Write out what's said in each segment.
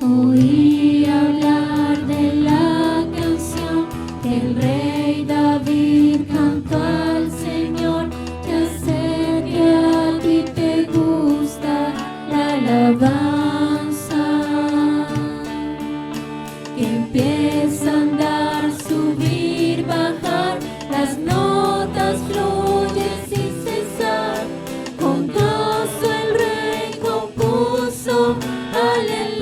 Oí hablar de la canción que el rey David cantó al Señor. Ya sé que a ti te gusta la alabanza, que empieza a andar, subir, bajar, las notas fluyen sin cesar. Con gozo el rey compuso, aleluya,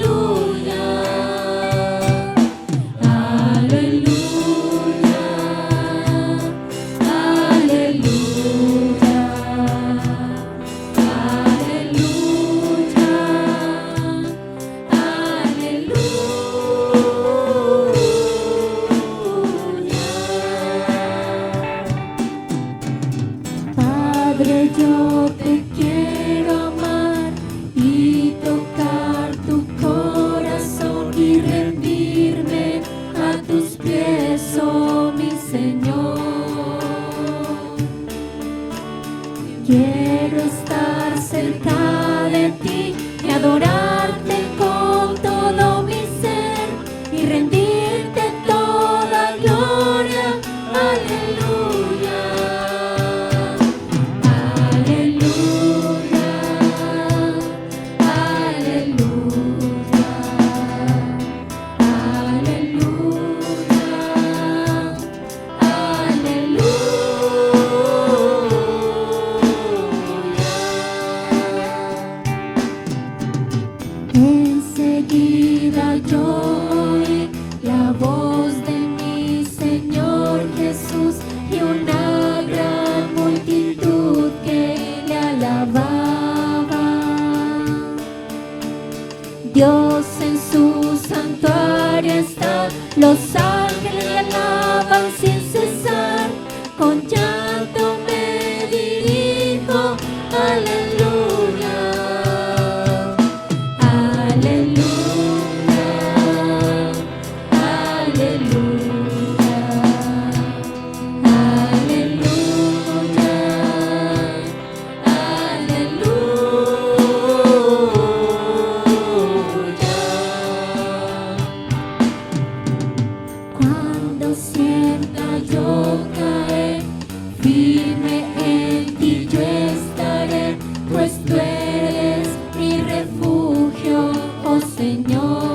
aleluya, aleluya, aleluya. Padre, yo te quiero amar y tocar tu corazón y rendirme a tus pies, oh mi Señor. Quiero estar cerca de ti y adorarte con todo mi ser y rendirte toda gloria, aleluya. Aleluya, aleluya, aleluya. Enseguida yo oí la voz de mi Señor Jesús y una gran multitud que le alababa. Dios en su santuario está, los ángeles le alaban sin cesar. Con llanto me dirijo, aleluya, aleluya, aleluya, aleluya, aleluya. Cuando sienta yo caer, firme en ti yo estaré, pues tú eres mi refugio, oh Señor.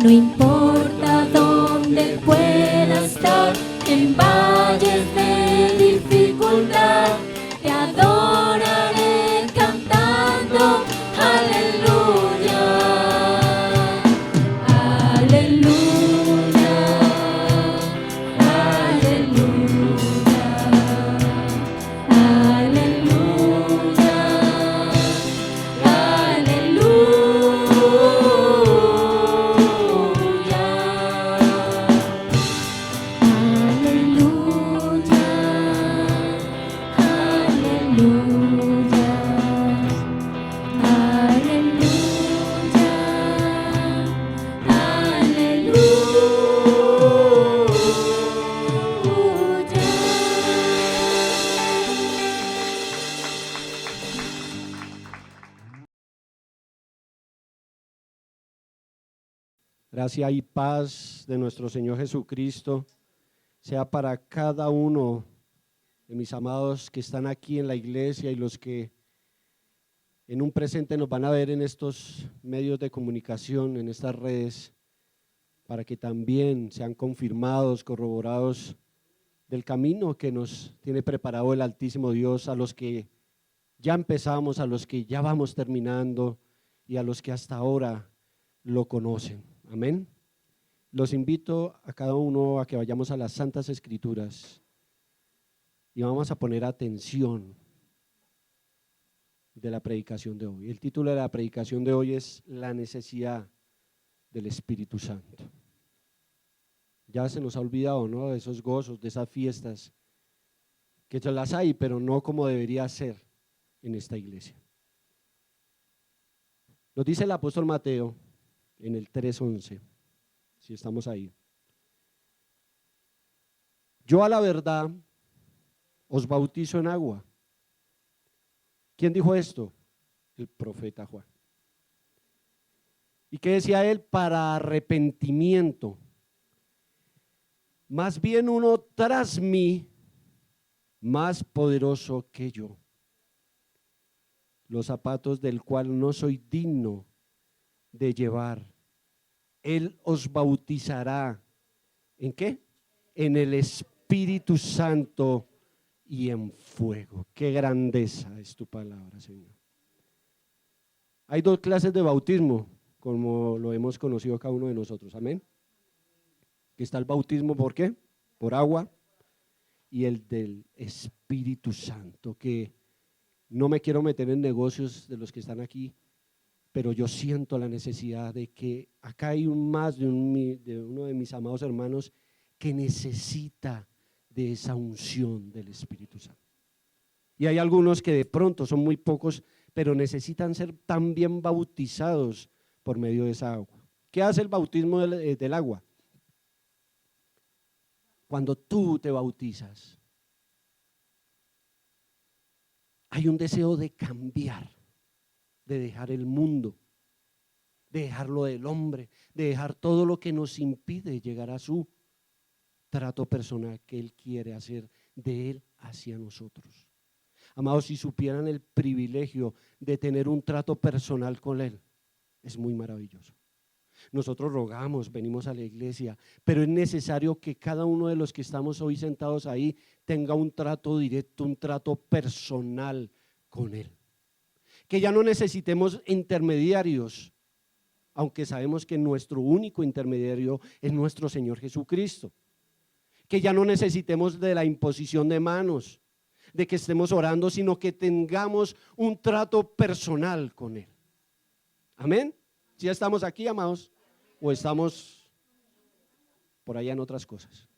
No importa dónde pueda estar, en valles de dificultad, te adoraré cantando, aleluya, aleluya, aleluya, aleluya, Gracia y paz de nuestro Señor Jesucristo sea para cada uno de mis amados que están aquí en la iglesia y los que en un presente nos van a ver en estos medios de comunicación, en estas redes, para que también sean confirmados, corroborados del camino que nos tiene preparado el Altísimo Dios, a los que ya empezamos, a los que ya vamos terminando y a los que hasta ahora lo conocen. Amén. Los invito a cada uno a que vayamos a las Santas Escrituras y vamos a poner atención de la predicación de hoy. El título de la predicación de hoy es La necesidad del Espíritu Santo. Ya se nos ha olvidado, ¿no?, de esos gozos, de esas fiestas, que se las hay, pero no como debería ser en esta iglesia. Nos dice el apóstol Mateo en el 3:11, si estamos ahí: yo a la verdad os bautizo en agua. ¿Quién dijo esto? El profeta Juan. ¿Y qué decía él? Para arrepentimiento. Más bien uno tras mí, más poderoso que yo, los zapatos del cual no soy digno de llevar. Él os bautizará, ¿en qué? En el Espíritu Santo y en fuego. Qué grandeza es tu palabra, Señor. Hay dos clases de bautismo, como lo hemos conocido cada uno de nosotros, amén. Que está el bautismo, ¿por qué? Por agua, y el del Espíritu Santo, que no me quiero meter en negocios de los que están aquí, pero yo siento la necesidad de que acá hay más de uno de mis amados hermanos que necesita de esa unción del Espíritu Santo. Y hay algunos que de pronto son muy pocos, pero necesitan ser también bautizados por medio de esa agua. ¿Qué hace el bautismo del agua? Cuando tú te bautizas, hay un deseo de cambiar, de dejar el mundo, de dejarlo del hombre, de dejar todo lo que nos impide llegar a su trato personal que Él quiere hacer de Él hacia nosotros. Amados, si supieran el privilegio de tener un trato personal con Él, es muy maravilloso. Nosotros rogamos, venimos a la iglesia, pero es necesario que cada uno de los que estamos hoy sentados ahí tenga un trato directo, un trato personal con Él. Que ya no necesitemos intermediarios, aunque sabemos que nuestro único intermediario es nuestro Señor Jesucristo. Que ya no necesitemos de la imposición de manos, de que estemos orando, sino que tengamos un trato personal con Él. Amén. ¿Ya estamos aquí, amados? ¿O estamos por allá en otras cosas?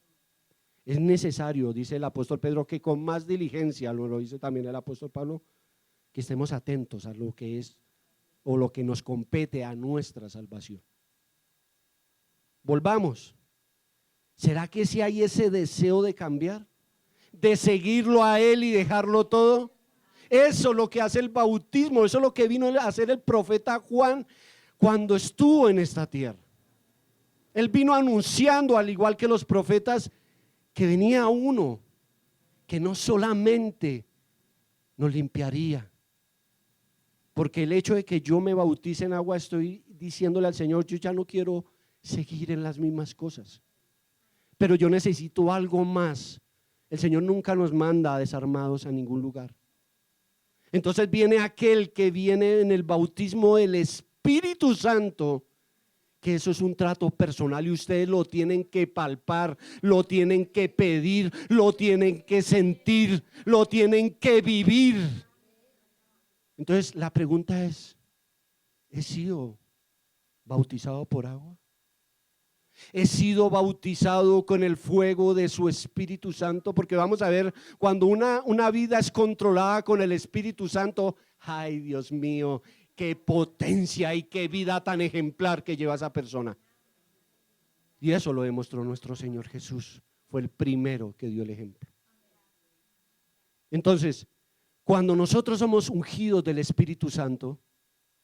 Es necesario, dice el apóstol Pedro, que con más diligencia, lo dice también el apóstol Pablo, que estemos atentos a lo que es o lo que nos compete a nuestra salvación. Volvamos. ¿Será que si hay ese deseo de cambiar? ¿De seguirlo a Él y dejarlo todo? Eso es lo que hace el bautismo, eso es lo que vino a hacer el profeta Juan cuando estuvo en esta tierra. Él vino anunciando, al igual que los profetas, que venía uno que no solamente nos limpiaría, porque el hecho de que yo me bautice en agua, estoy diciéndole al Señor, yo ya no quiero seguir en las mismas cosas, pero yo necesito algo más. El Señor nunca nos manda desarmados a ningún lugar. Entonces viene aquel que viene en el bautismo del Espíritu Santo, que eso es un trato personal y ustedes lo tienen que palpar, lo tienen que pedir, lo tienen que sentir, lo tienen que vivir. Entonces la pregunta es, ¿he sido bautizado por agua? ¿He sido bautizado con el fuego de su Espíritu Santo? Porque vamos a ver, cuando una vida es controlada con el Espíritu Santo, ay Dios mío, qué potencia y qué vida tan ejemplar que lleva esa persona. Y eso lo demostró nuestro Señor Jesús, fue el primero que dio el ejemplo. Entonces, cuando nosotros somos ungidos del Espíritu Santo,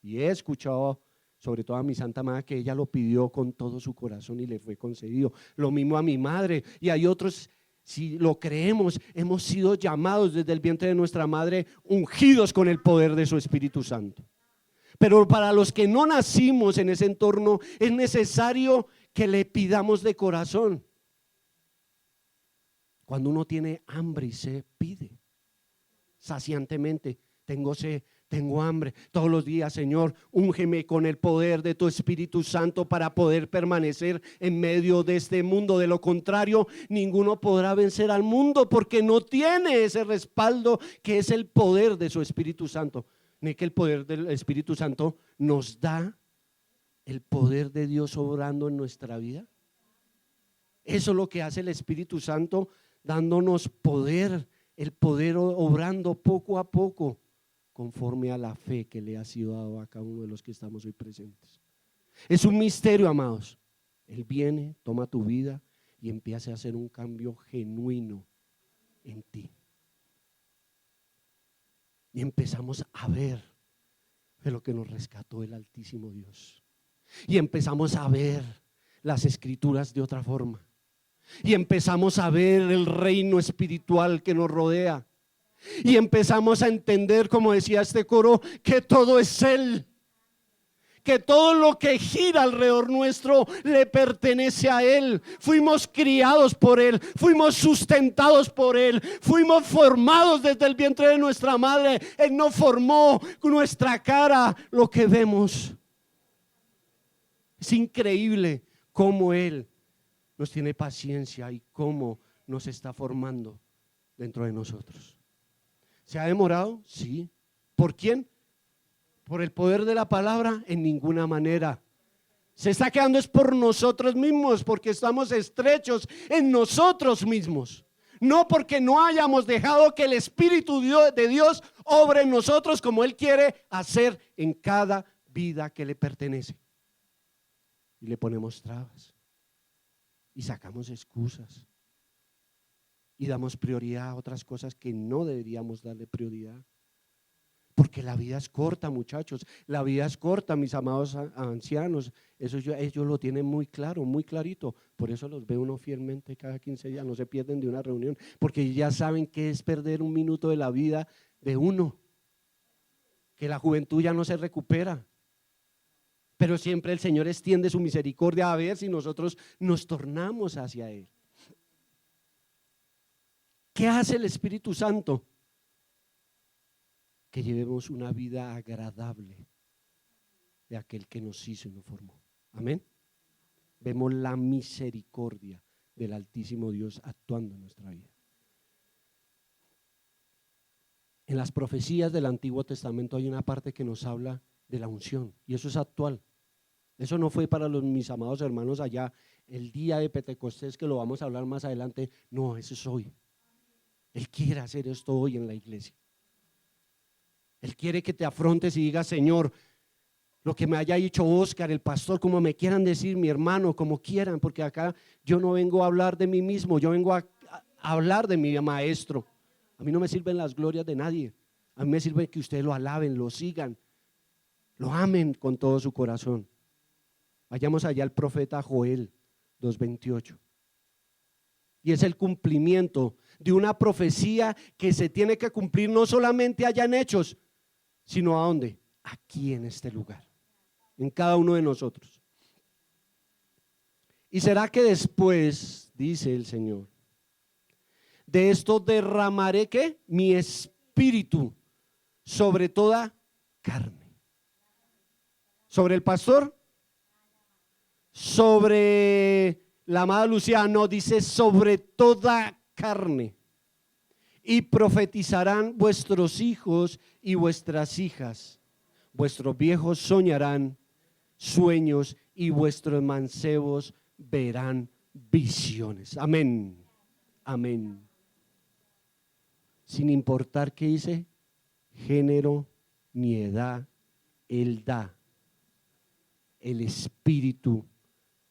y he escuchado sobre todo a mi Santa Madre que ella lo pidió con todo su corazón y le fue concedido, lo mismo a mi madre, y hay otros, si lo creemos, hemos sido llamados desde el vientre de nuestra madre, ungidos con el poder de su Espíritu Santo. Pero para los que no nacimos en ese entorno, es necesario que le pidamos de corazón. Cuando uno tiene hambre y sed, pide saciantemente. Tengo sed, tengo hambre. Todos los días, Señor, úngeme con el poder de tu Espíritu Santo para poder permanecer en medio de este mundo. De lo contrario, ninguno podrá vencer al mundo porque no tiene ese respaldo que es el poder de su Espíritu Santo. Ni que el poder del Espíritu Santo nos da el poder de Dios obrando en nuestra vida. Eso es lo que hace el Espíritu Santo, dándonos poder, el poder obrando poco a poco conforme a la fe que le ha sido dado a cada uno de los que estamos hoy presentes. Es un misterio, amados. Él viene, toma tu vida y empieza a hacer un cambio genuino en ti. Y empezamos a ver de lo que nos rescató el Altísimo Dios. y empezamos a ver las escrituras de otra forma. Y empezamos a ver el reino espiritual que nos rodea. Y empezamos a entender, como decía este coro, que todo es Él. Que todo lo que gira alrededor nuestro le pertenece a Él. Fuimos criados por Él, fuimos sustentados por Él, fuimos formados desde el vientre de nuestra madre. Él nos formó con nuestra cara, lo que vemos. Es increíble cómo Él nos tiene paciencia y cómo nos está formando dentro de nosotros. ¿Se ha demorado? Sí. ¿Por quién? ¿Por el poder de la palabra? En ninguna manera. Se está quedando es por nosotros mismos, porque estamos estrechos en nosotros mismos. No porque no hayamos dejado que el Espíritu de Dios obre en nosotros como Él quiere hacer en cada vida que le pertenece. Y le ponemos trabas. Y sacamos excusas. Y damos prioridad a otras cosas que no deberíamos darle prioridad. Porque la vida es corta, muchachos. La vida es corta, mis amados ancianos. Eso ellos lo tienen muy claro, muy clarito. Por eso los ve uno fielmente cada 15 días. No se pierden de una reunión. Porque ya saben qué es perder un minuto de la vida de uno. Que la juventud ya no se recupera. Pero siempre el Señor extiende su misericordia a ver si nosotros nos tornamos hacia Él. ¿Qué hace el Espíritu Santo? Que llevemos una vida agradable de aquel que nos hizo y nos formó. Amén. Vemos la misericordia del Altísimo Dios actuando en nuestra vida. En las profecías del Antiguo Testamento hay una parte que nos habla de la unción, y eso es actual. Eso no fue para mis amados hermanos allá el día de Pentecostés, que lo vamos a hablar más adelante. No, eso es hoy. Él quiere hacer esto hoy en la iglesia. Él quiere que te afrontes y digas: Señor, lo que me haya dicho Oscar, el pastor, como me quieran decir, mi hermano, como quieran, porque acá yo no vengo a hablar de mí mismo, yo vengo a hablar de mi maestro. A mí no me sirven las glorias de nadie. A mí me sirve que ustedes lo alaben, lo sigan, lo amen con todo su corazón. Vayamos allá al profeta Joel 2:28. Y es el cumplimiento de una profecía que se tiene que cumplir no solamente allá en Hechos, sino ¿a dónde? Aquí en este lugar, en cada uno de nosotros. Y será que después, dice el Señor, de esto derramaré ¿qué? Mi espíritu sobre toda carne. ¿Sobre el pastor? Sobre la amada Lucía, no, dice sobre toda carne. Y profetizarán vuestros hijos y vuestras hijas. Vuestros viejos soñarán sueños y vuestros mancebos verán visiones. Amén. Amén. Sin importar qué dice, género ni edad, Él da el Espíritu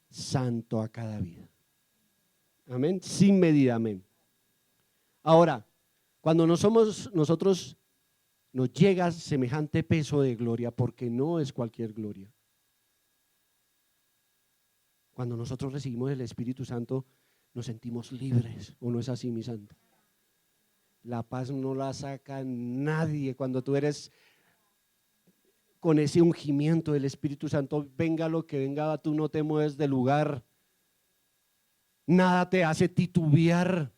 Santo a cada vida. Amén. Sin medida. Amén. Ahora, cuando nosotros nos llega semejante peso de gloria, porque no es cualquier gloria. Cuando nosotros recibimos el Espíritu Santo, nos sentimos libres, ¿o no es así, mi santo? La paz no la saca nadie. Cuando tú eres con ese ungimiento del Espíritu Santo, venga lo que venga, tú no te mueves del lugar. Nada te hace titubear.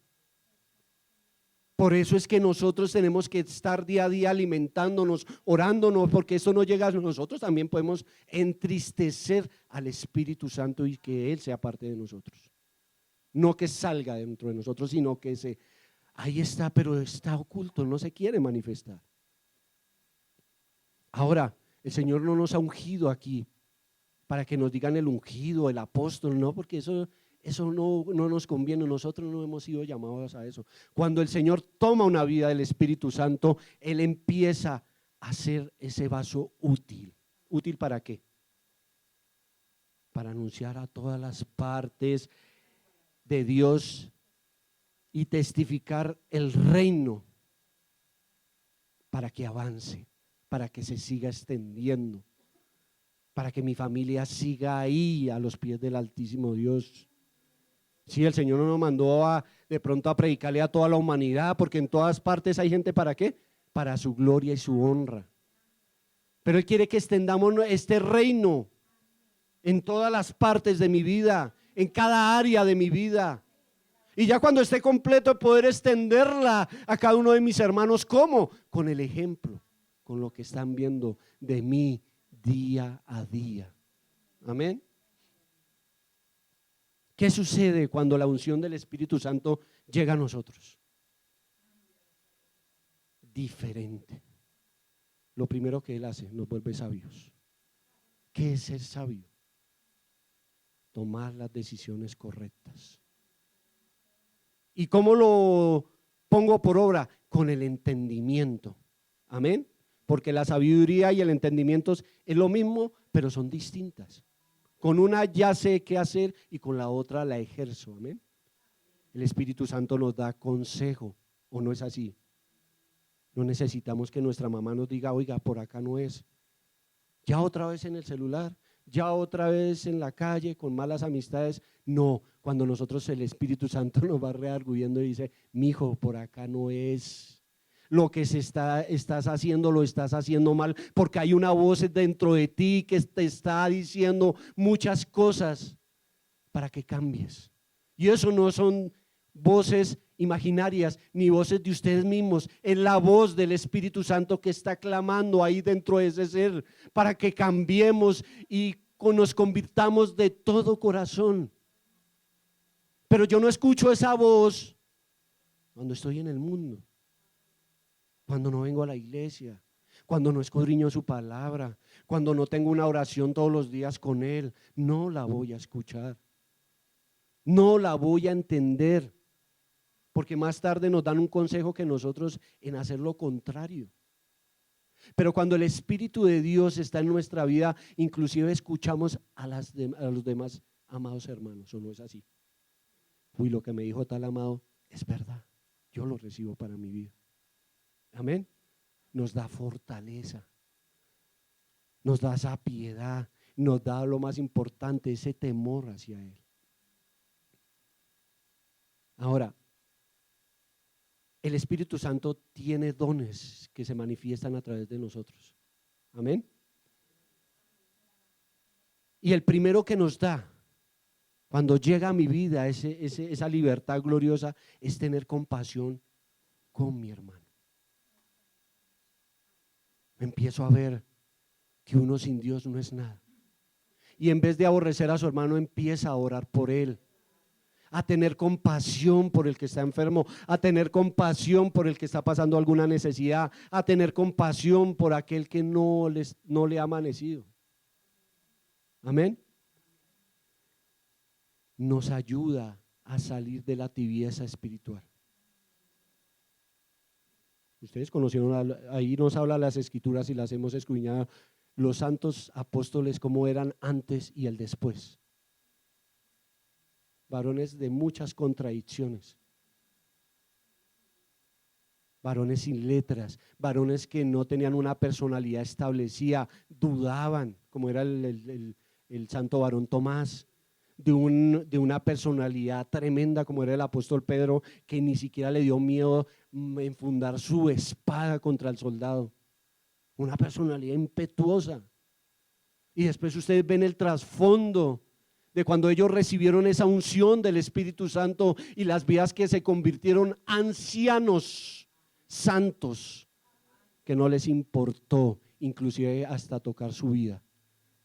Por eso es que nosotros tenemos que estar día a día alimentándonos, orándonos, porque eso no llega a nosotros. También podemos entristecer al Espíritu Santo y que Él sea parte de nosotros. No que salga dentro de nosotros, sino que ahí está, pero está oculto, no se quiere manifestar. Ahora, el Señor no nos ha ungido aquí para que nos digan el ungido, el apóstol, no, porque eso no nos conviene. Nosotros no hemos sido llamados a eso. Cuando el Señor toma una vida del Espíritu Santo, Él empieza a hacer ese vaso útil. ¿Útil para qué? Para anunciar a todas las partes de Dios y testificar el reino, para que avance, para que se siga extendiendo. para que mi familia siga ahí a los pies del Altísimo Dios. Sí, el Señor no nos mandó de pronto a predicarle a toda la humanidad, porque en todas partes hay gente, ¿para qué? Para su gloria y su honra. Pero Él quiere que extendamos este reino en todas las partes de mi vida, en cada área de mi vida. Y ya cuando esté completo, poder extenderla a cada uno de mis hermanos. ¿Cómo? Con el ejemplo, con lo que están viendo de mí día a día. Amén. ¿Qué sucede cuando la unción del Espíritu Santo llega a nosotros? Diferente. Lo primero que Él hace, nos vuelve sabios. ¿Qué es ser sabio? Tomar las decisiones correctas. ¿Y cómo lo pongo por obra? Con el entendimiento. Amén. Porque la sabiduría y el entendimiento es lo mismo, pero son distintas. Con una ya sé qué hacer y con la otra la ejerzo. Amén. El Espíritu Santo nos da consejo, ¿o no es así? No necesitamos que nuestra mamá nos diga, oiga, por acá no es. Ya otra vez en el celular, ya otra vez en la calle con malas amistades. No, cuando nosotros el Espíritu Santo nos va redarguyendo y dice, mijo, por acá no es. Lo que estás haciendo, lo estás haciendo mal, porque hay una voz dentro de ti que te está diciendo muchas cosas para que cambies. Y eso no son voces imaginarias ni voces de ustedes mismos, es la voz del Espíritu Santo que está clamando ahí dentro de ese ser para que cambiemos y nos convirtamos de todo corazón. Pero yo no escucho esa voz cuando estoy en el mundo, cuando no vengo a la iglesia, cuando no escudriño su palabra, cuando no tengo una oración todos los días con Él. No la voy a escuchar, no la voy a entender, porque más tarde nos dan un consejo que nosotros en hacer lo contrario. Pero cuando el Espíritu de Dios está en nuestra vida, inclusive escuchamos a los demás amados hermanos, ¿o no es así? Uy, lo que me dijo tal amado es verdad, yo lo recibo para mi vida. Amén. Nos da fortaleza, nos da esa piedad, nos da lo más importante, ese temor hacia Él. Ahora, el Espíritu Santo tiene dones que se manifiestan a través de nosotros. Amén. Y el primero que nos da cuando llega a mi vida esa libertad gloriosa es tener compasión con mi hermano. Empiezo a ver que uno sin Dios no es nada. Y en vez de aborrecer a su hermano, empieza a orar por él, a tener compasión por el que está enfermo, a tener compasión por el que está pasando alguna necesidad, a tener compasión por aquel que no le ha amanecido. Amén. Nos ayuda a salir de la tibieza espiritual. Ustedes conocieron, ahí nos habla las escrituras y las hemos escudriñado, los santos apóstoles cómo eran antes y el después. Varones de muchas contradicciones, varones sin letras, varones que no tenían una personalidad establecida, dudaban, como era el santo varón Tomás, de una personalidad tremenda como era el apóstol Pedro, que ni siquiera le dio miedo enfundar su espada contra el soldado, una personalidad impetuosa. Y después ustedes ven el trasfondo de cuando ellos recibieron esa unción del Espíritu Santo y las vidas que se convirtieron ancianos santos, que no les importó inclusive hasta tocar su vida,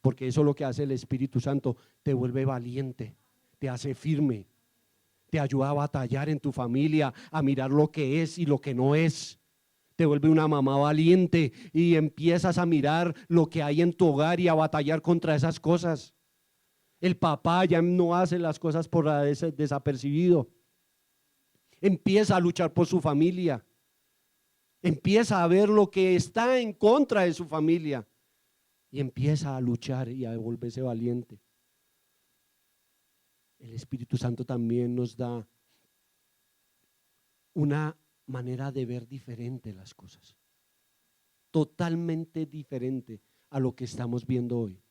porque eso es lo que hace el Espíritu Santo, te vuelve valiente, te hace firme, te ayuda a batallar en tu familia, a mirar lo que es y lo que no es. Te vuelve una mamá valiente y empiezas a mirar lo que hay en tu hogar y a batallar contra esas cosas. El papá ya no hace las cosas por desapercibido. Empieza a luchar por su familia. Empieza a ver lo que está en contra de su familia. Y empieza a luchar y a volverse valiente. El Espíritu Santo también nos da una manera de ver diferente las cosas. Totalmente diferente a lo que estamos viendo hoy.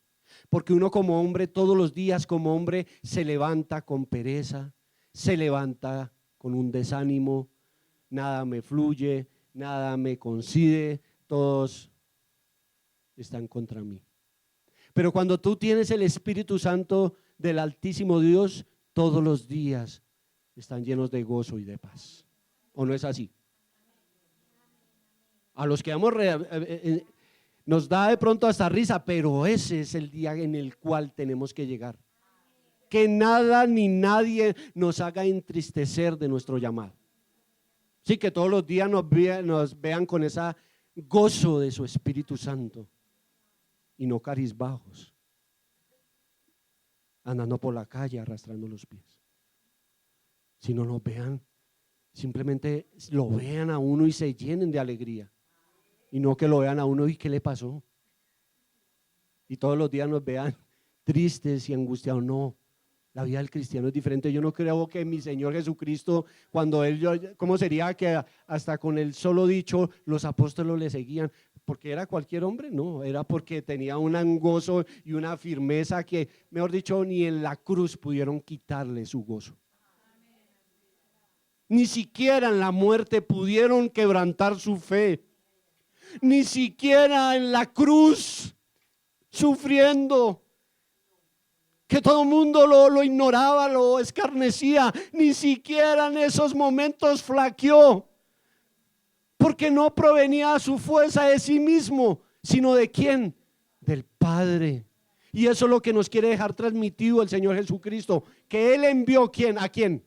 Porque uno como hombre, todos los días como hombre, se levanta con pereza, se levanta con un desánimo, nada me fluye, nada me coincide, todos están contra mí. Pero cuando tú tienes el Espíritu Santo del Altísimo Dios, todos los días están llenos de gozo y de paz. ¿O no es así? A los que nos da de pronto hasta risa, pero ese es el día en el cual tenemos que llegar. Que nada ni nadie nos haga entristecer de nuestro llamado. Sí, que todos los días nos vean con ese gozo de su Espíritu Santo y no cabizbajos, andando por la calle arrastrando los pies. Si no nos vean, simplemente lo vean a uno y se llenen de alegría. Y no que lo vean a uno y ¿qué le pasó? Y todos los días nos vean tristes y angustiados. No, la vida del cristiano es diferente. Yo no creo que mi Señor Jesucristo, cuando Él, ¿cómo sería que hasta con el solo dicho los apóstoles le seguían? ¿Porque era cualquier hombre? No, era porque tenía un gozo y una firmeza que, mejor dicho, ni en la cruz pudieron quitarle su gozo. Ni siquiera en la muerte pudieron quebrantar su fe. Ni siquiera en la cruz, sufriendo, que todo el mundo lo ignoraba, lo escarnecía, ni siquiera en esos momentos flaqueó, porque no provenía su fuerza de sí mismo, sino de ¿quién? Del Padre. Y eso es lo que nos quiere dejar transmitido el Señor Jesucristo, que Él envió ¿quién? ¿A quién?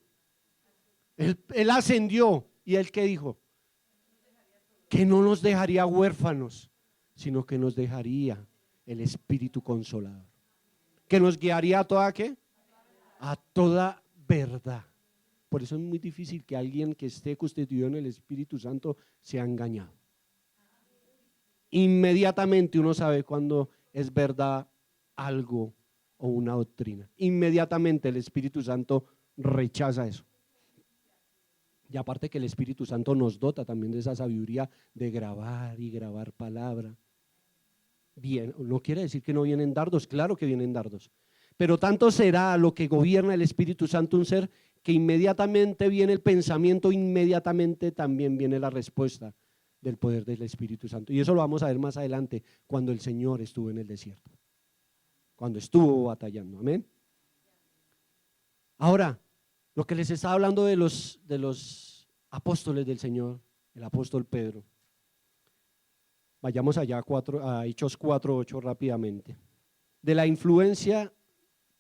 Él ascendió. ¿Y Él qué dijo? Que no nos dejaría huérfanos, sino que nos dejaría el Espíritu Consolador, que nos guiaría a toda ¿qué? A toda verdad. Por eso es muy difícil que alguien que esté constituido en el Espíritu Santo sea engañado. Inmediatamente uno sabe cuando es verdad algo o una doctrina. Inmediatamente el Espíritu Santo rechaza eso. Y aparte que el Espíritu Santo nos dota también de esa sabiduría de grabar y grabar palabra. Bien, no quiere decir que no vienen dardos, claro que vienen dardos. Pero tanto será lo que gobierna el Espíritu Santo un ser, que inmediatamente viene el pensamiento, inmediatamente también viene la respuesta del poder del Espíritu Santo. Y eso lo vamos a ver más adelante, cuando el Señor estuvo en el desierto, cuando estuvo batallando, amén. Ahora, lo que les estaba hablando de los apóstoles del Señor, el apóstol Pedro. Vayamos allá a Hechos 4:8 rápidamente. De la influencia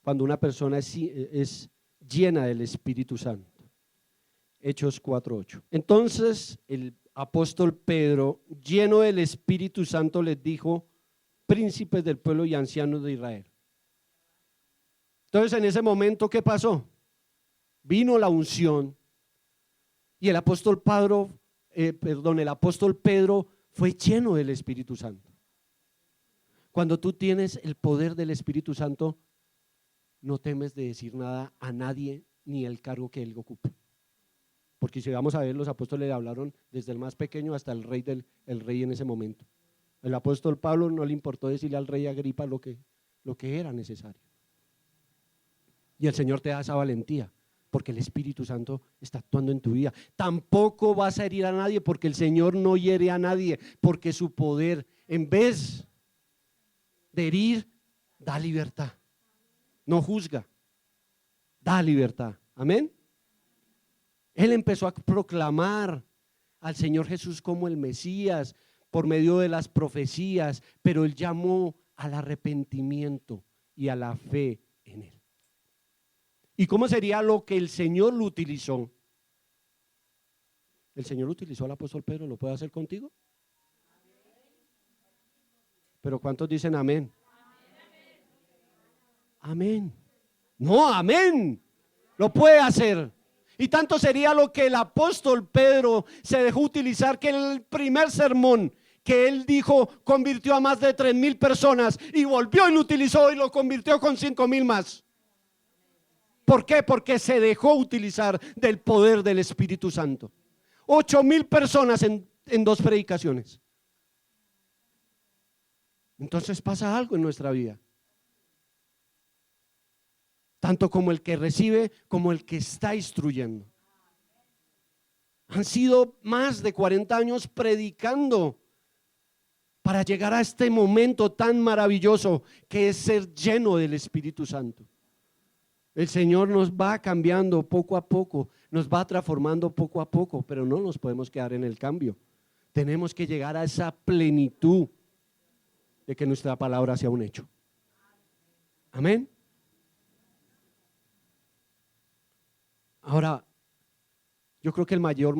cuando una persona es llena del Espíritu Santo. Hechos 4:8. Entonces el apóstol Pedro, lleno del Espíritu Santo, les dijo: príncipes del pueblo y ancianos de Israel. Entonces en ese momento, ¿qué pasó? Vino la unción y el apóstol Pedro fue lleno del Espíritu Santo. Cuando tú tienes el poder del Espíritu Santo, no temes de decir nada a nadie ni el cargo que él ocupe. Porque si vamos a ver, los apóstoles le hablaron desde el más pequeño hasta el rey en ese momento. El apóstol Pablo no le importó decirle al rey Agripa lo que era necesario. Y el Señor te da esa valentía, porque el Espíritu Santo está actuando en tu vida. Tampoco vas a herir a nadie, porque el Señor no hiere a nadie, porque su poder, en vez de herir, da libertad. No juzga, da libertad. Amén. Él empezó a proclamar al Señor Jesús como el Mesías por medio de las profecías, pero él llamó al arrepentimiento y a la fe en él. ¿Y cómo sería lo que el Señor lo utilizó? El Señor utilizó al apóstol Pedro, ¿lo puede hacer contigo? Pero ¿cuántos dicen amén? Amén. No, amén. Lo puede hacer. Y tanto sería lo que el apóstol Pedro se dejó utilizar, que el primer sermón que él dijo convirtió a más de 3,000 personas, y volvió y lo utilizó y lo convirtió con 5,000 más. ¿Por qué? Porque se dejó utilizar del poder del Espíritu Santo. 8,000 personas en 2 predicaciones. Entonces pasa algo en nuestra vida. tanto como el que recibe como el que está instruyendo. Han sido más de 40 años predicando para llegar a este momento tan maravilloso que es ser lleno del Espíritu Santo. El Señor nos va cambiando poco a poco, nos va transformando poco a poco, pero no nos podemos quedar en el cambio. Tenemos que llegar a esa plenitud de que nuestra palabra sea un hecho. Amén. Ahora, yo creo que el mayor,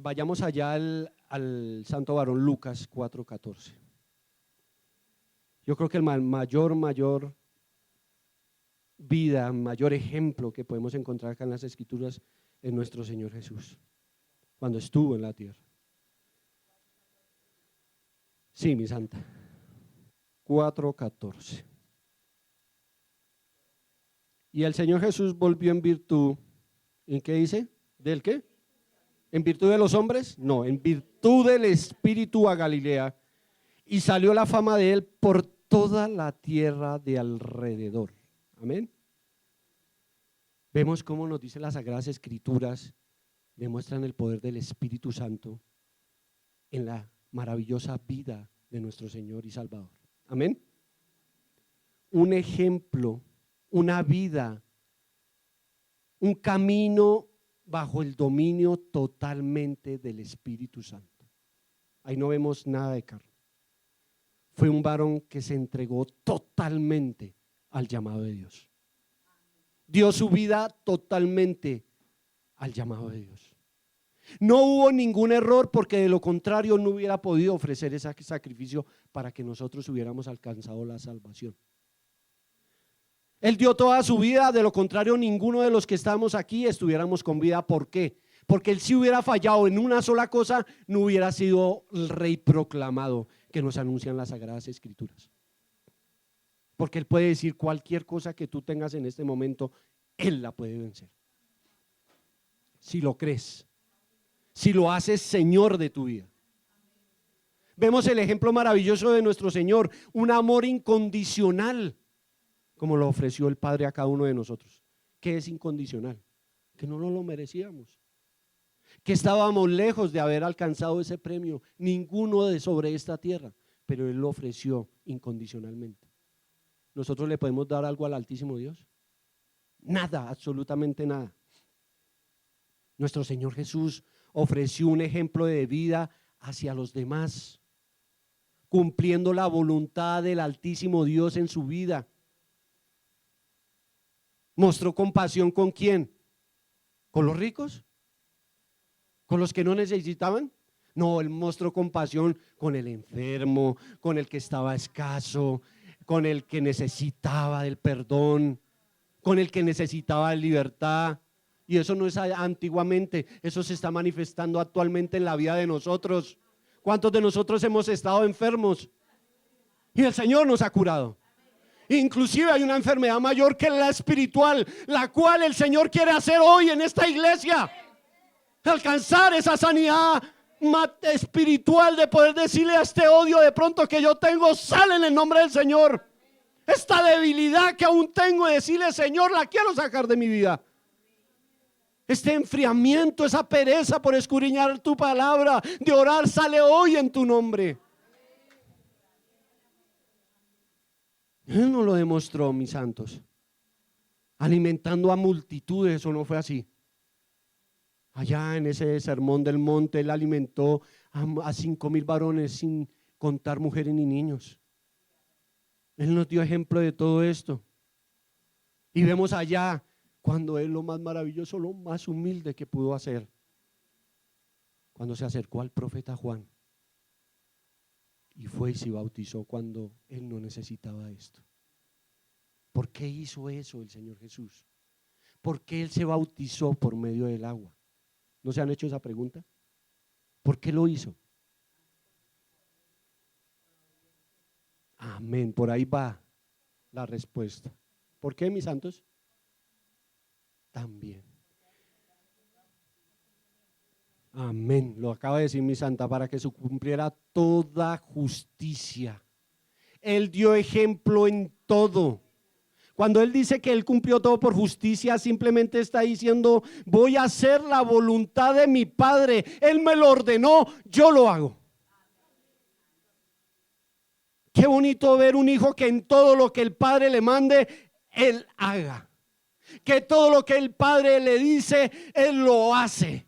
vayamos allá al santo varón Lucas 4:14. Yo creo que el mayor vida, mayor ejemplo que podemos encontrar acá en las Escrituras es nuestro Señor Jesús, cuando estuvo en la tierra. Sí, mi santa. 4:14. Y el Señor Jesús volvió en virtud, ¿en qué dice? ¿Del qué? ¿En virtud de los hombres? No, en virtud del Espíritu a Galilea, y salió la fama de él por toda la tierra de alrededor. Amén. Vemos cómo nos dicen las Sagradas Escrituras, demuestran el poder del Espíritu Santo en la maravillosa vida de nuestro Señor y Salvador. Amén. Un ejemplo, una vida, un camino bajo el dominio totalmente del Espíritu Santo. Ahí no vemos nada de carne. Fue un varón que se entregó totalmente al llamado de Dios. Dio su vida totalmente al llamado de Dios. No hubo ningún error, porque de lo contrario no hubiera podido ofrecer ese sacrificio para que nosotros hubiéramos alcanzado la salvación. Él dio toda su vida, de lo contrario ninguno de los que estamos aquí estuviéramos con vida. ¿Por qué? Porque él, si hubiera fallado en una sola cosa, no hubiera sido el rey proclamado que nos anuncian las Sagradas Escrituras. Porque él puede decir cualquier cosa que tú tengas en este momento, él la puede vencer. Si lo crees, si lo haces Señor de tu vida. Vemos el ejemplo maravilloso de nuestro Señor, un amor incondicional, como lo ofreció el Padre a cada uno de nosotros. ¿Qué es incondicional? Que no nos lo merecíamos, que estábamos lejos de haber alcanzado ese premio, ninguno de sobre esta tierra, pero Él lo ofreció incondicionalmente. ¿Nosotros le podemos dar algo al Altísimo Dios? Nada, absolutamente nada. Nuestro Señor Jesús ofreció un ejemplo de vida hacia los demás, cumpliendo la voluntad del Altísimo Dios en su vida. ¿Mostró compasión con quién? ¿Con los ricos? ¿Con los que no necesitaban? No, él mostró compasión con el enfermo, con el que estaba escaso, con el que necesitaba del perdón, con el que necesitaba de libertad. Y eso no es antiguamente, eso se está manifestando actualmente en la vida de nosotros. ¿Cuántos de nosotros hemos estado enfermos? Y el Señor nos ha curado. Inclusive hay una enfermedad mayor que la espiritual, la cual el Señor quiere hacer hoy en esta iglesia. Alcanzar esa sanidad espiritual, de poder decirle a este odio de pronto que yo tengo, sale en el nombre del Señor. Esta debilidad que aún tengo, de decirle, Señor, la quiero sacar de mi vida. Este enfriamiento, esa pereza por escudriñar tu palabra, de orar, sale hoy en tu nombre. Él nos lo demostró, mis santos, alimentando a multitudes. ¿O no fue así? Allá en ese sermón del monte, Él alimentó a 5,000 varones, sin contar mujeres ni niños. Él nos dio ejemplo de todo esto. Y vemos allá cuando Él, lo más maravilloso, lo más humilde que pudo hacer, cuando se acercó al profeta Juan y fue y se bautizó cuando él no necesitaba esto. ¿Por qué hizo eso el Señor Jesús? ¿Por qué Él se bautizó por medio del agua? ¿No se han hecho esa pregunta? ¿Por qué lo hizo? Amén, por ahí va la respuesta. ¿Por qué, mis santos? También. Amén, lo acaba de decir mi santa, para que se cumpliera toda justicia. Él dio ejemplo en todo. Cuando Él dice que Él cumplió todo por justicia, simplemente está diciendo: voy a hacer la voluntad de mi Padre. Él me lo ordenó, yo lo hago. Qué bonito ver un hijo que en todo lo que el Padre le mande, Él haga. Que todo lo que el Padre le dice, Él lo hace.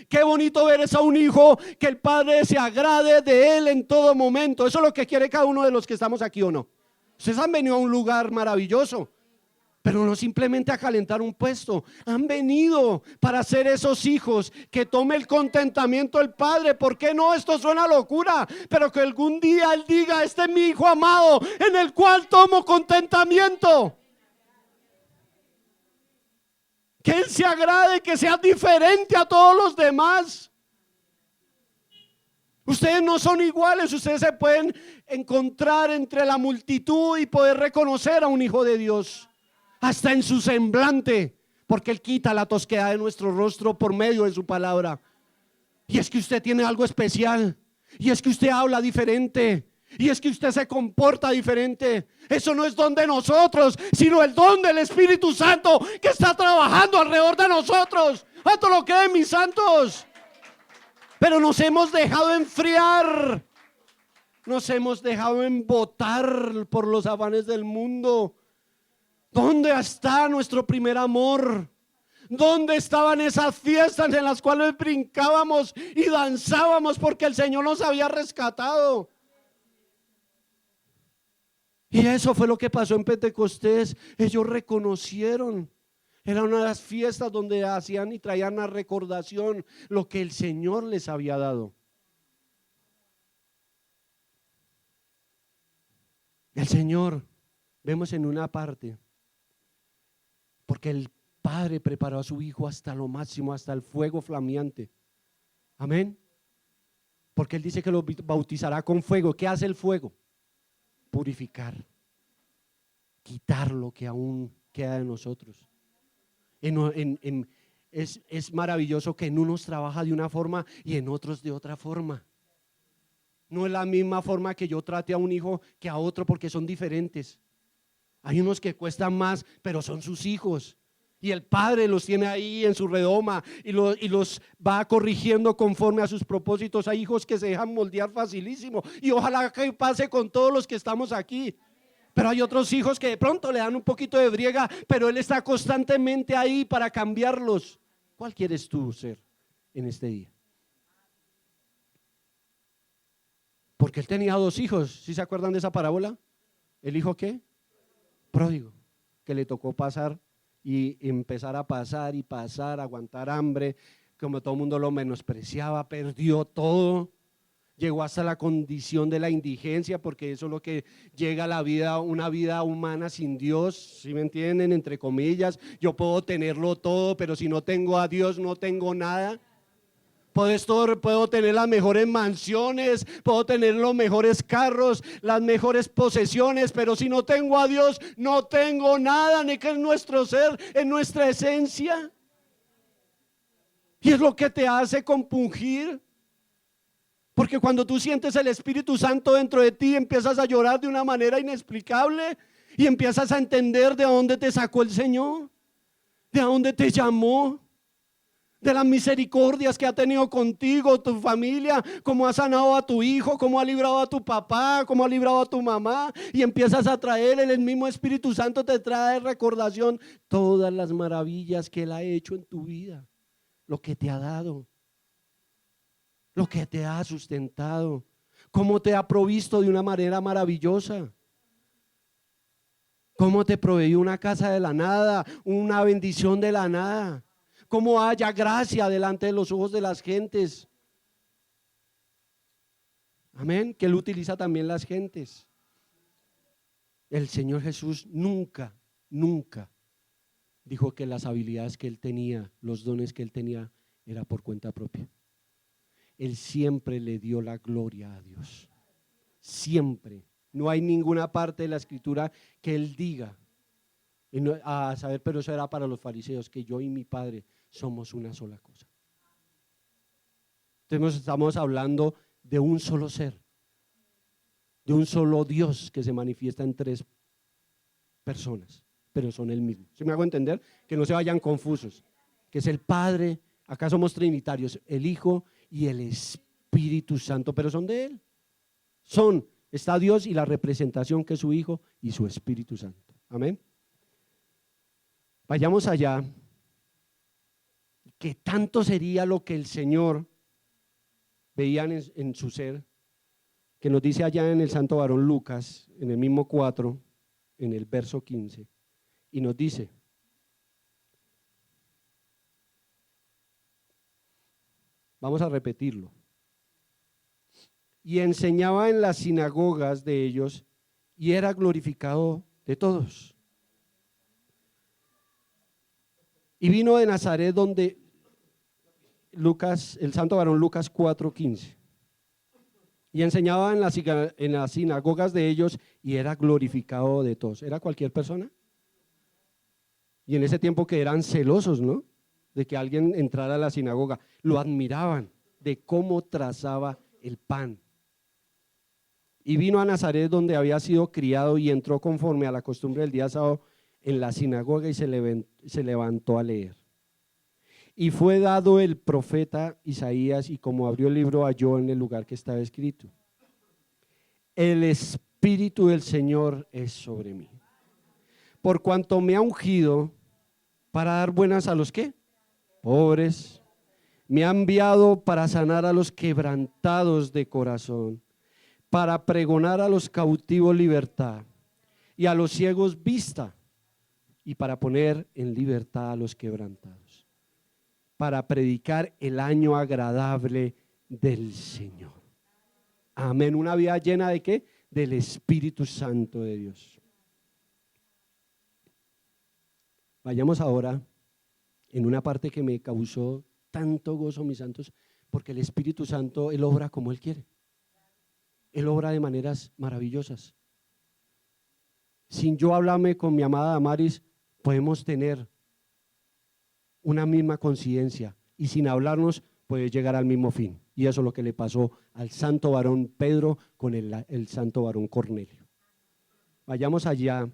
Qué bonito ver eso a un hijo, que el Padre se agrade de él en todo momento. Eso es lo que quiere cada uno de los que estamos aquí, ¿o no? Ustedes han venido a un lugar maravilloso, pero no simplemente a calentar un puesto. Han venido para ser esos hijos que tome el contentamiento del Padre. ¿Por qué no? Esto suena a locura, pero que algún día Él diga: este es mi hijo amado, en el cual tomo contentamiento. Que Él se agrade, que sea diferente a todos los demás. Ustedes no son iguales. Ustedes se pueden encontrar entre la multitud y poder reconocer a un hijo de Dios, hasta en su semblante, porque Él quita la tosquedad de nuestro rostro por medio de su palabra. Y es que usted tiene algo especial, y es que usted habla diferente, y es que usted se comporta diferente. Eso no es don de nosotros, sino el don del Espíritu Santo que está trabajando alrededor de nosotros. ¿Cuánto lo creen, mis santos? Pero nos hemos dejado enfriar, nos hemos dejado embotar por los afanes del mundo. ¿Dónde está nuestro primer amor? ¿Dónde estaban esas fiestas en las cuales brincábamos y danzábamos porque el Señor nos había rescatado? Y eso fue lo que pasó en Pentecostés. Ellos reconocieron. Era una de las fiestas donde hacían y traían a recordación lo que el Señor les había dado. El Señor, vemos en una parte, porque el Padre preparó a su Hijo hasta lo máximo, hasta el fuego flameante. Amén. Porque Él dice que lo bautizará con fuego. ¿Qué hace el fuego? Purificar, quitar lo que aún queda de nosotros. Es maravilloso que en unos trabaja de una forma y en otros de otra forma. No es la misma forma que yo trate a un hijo que a otro, porque son diferentes. Hay unos que cuestan más, pero son sus hijos, y el Padre los tiene ahí en su redoma y los va corrigiendo conforme a sus propósitos. Hay hijos que se dejan moldear facilísimo, y ojalá que pase con todos los que estamos aquí. Pero hay otros hijos que de pronto le dan un poquito de briega, pero Él está constantemente ahí para cambiarlos. ¿Cuál quieres tú ser en este día? Porque Él tenía 2 hijos. ¿Sí se acuerdan de esa parábola? ¿El hijo qué? Pródigo, que le tocó pasar y empezar a pasar y pasar, aguantar hambre, como todo el mundo lo menospreciaba, perdió todo. Llegó hasta la condición de la indigencia, porque eso es lo que llega a la vida, una vida humana sin Dios. ¿Sí me entienden? Entre comillas, yo puedo tenerlo todo, pero si no tengo a Dios no tengo nada. Puedo tener las mejores mansiones, puedo tener los mejores carros, las mejores posesiones, pero si no tengo a Dios no tengo nada, ni que es nuestro ser, en nuestra esencia. Y es lo que te hace compungir. Porque cuando tú sientes el Espíritu Santo dentro de ti, empiezas a llorar de una manera inexplicable y empiezas a entender de dónde te sacó el Señor, de dónde te llamó, de las misericordias que ha tenido contigo, tu familia, cómo ha sanado a tu hijo, cómo ha librado a tu papá, cómo ha librado a tu mamá, y empiezas a traer, el mismo Espíritu Santo te trae recordación todas las maravillas que Él ha hecho en tu vida, lo que te ha dado, lo que te ha sustentado, cómo te ha provisto de una manera maravillosa, cómo te proveyó una casa de la nada, una bendición de la nada, cómo haya gracia delante de los ojos de las gentes. Amén, que Él utiliza también las gentes. El Señor Jesús nunca dijo que las habilidades que Él tenía, los dones que Él tenía, era por cuenta propia. Él siempre le dio la gloria a Dios. Siempre. No hay ninguna parte de la Escritura que Él diga, a saber, pero eso era para los fariseos, que yo y mi Padre somos una sola cosa. Entonces estamos hablando de un solo ser, de un solo Dios que se manifiesta en 3 personas. pero son el mismo. ¿Sí me hago entender? Que no se vayan confusos, que es el Padre, acá somos trinitarios, el Hijo y el Espíritu Santo, pero son de Él. Está Dios y la representación que es su Hijo y su Espíritu Santo. Amén. Vayamos allá. ¿Qué tanto sería lo que el Señor veía en su ser? Que nos dice allá en el santo varón Lucas, en el mismo 4, en el verso 15, y nos dice: vamos a repetirlo. Y enseñaba en las sinagogas de ellos, y era glorificado de todos. Y vino de Nazaret, donde Lucas, el santo varón Lucas 4:15. Y enseñaba en las sinagogas de ellos, y era glorificado de todos. ¿Era cualquier persona? Y en ese tiempo que eran celosos, ¿no?, de que alguien entrara a la sinagoga, lo admiraban de cómo trazaba el pan. Y vino a Nazaret, donde había sido criado, y entró conforme a la costumbre del día sábado en la sinagoga, y se levantó a leer. Y fue dado el profeta Isaías, y como abrió el libro, halló en el lugar que estaba escrito: el Espíritu del Señor es sobre mí, por cuanto me ha ungido para dar buenas a los ¿qué? Pobres. Me ha enviado para sanar a los quebrantados de corazón, para pregonar a los cautivos libertad, y a los ciegos vista, y para poner en libertad a los quebrantados, para predicar el año agradable del Señor. Amén. Una vida llena ¿de qué? Del Espíritu Santo de Dios. Vayamos ahora en una parte que me causó tanto gozo, mis santos, porque el Espíritu Santo, Él obra como Él quiere. Él obra de maneras maravillosas. Sin yo hablarme con mi amada Damaris, podemos tener una misma conciencia, y sin hablarnos puede llegar al mismo fin. Y eso es lo que le pasó al santo varón Pedro con el santo varón Cornelio. Vayamos allá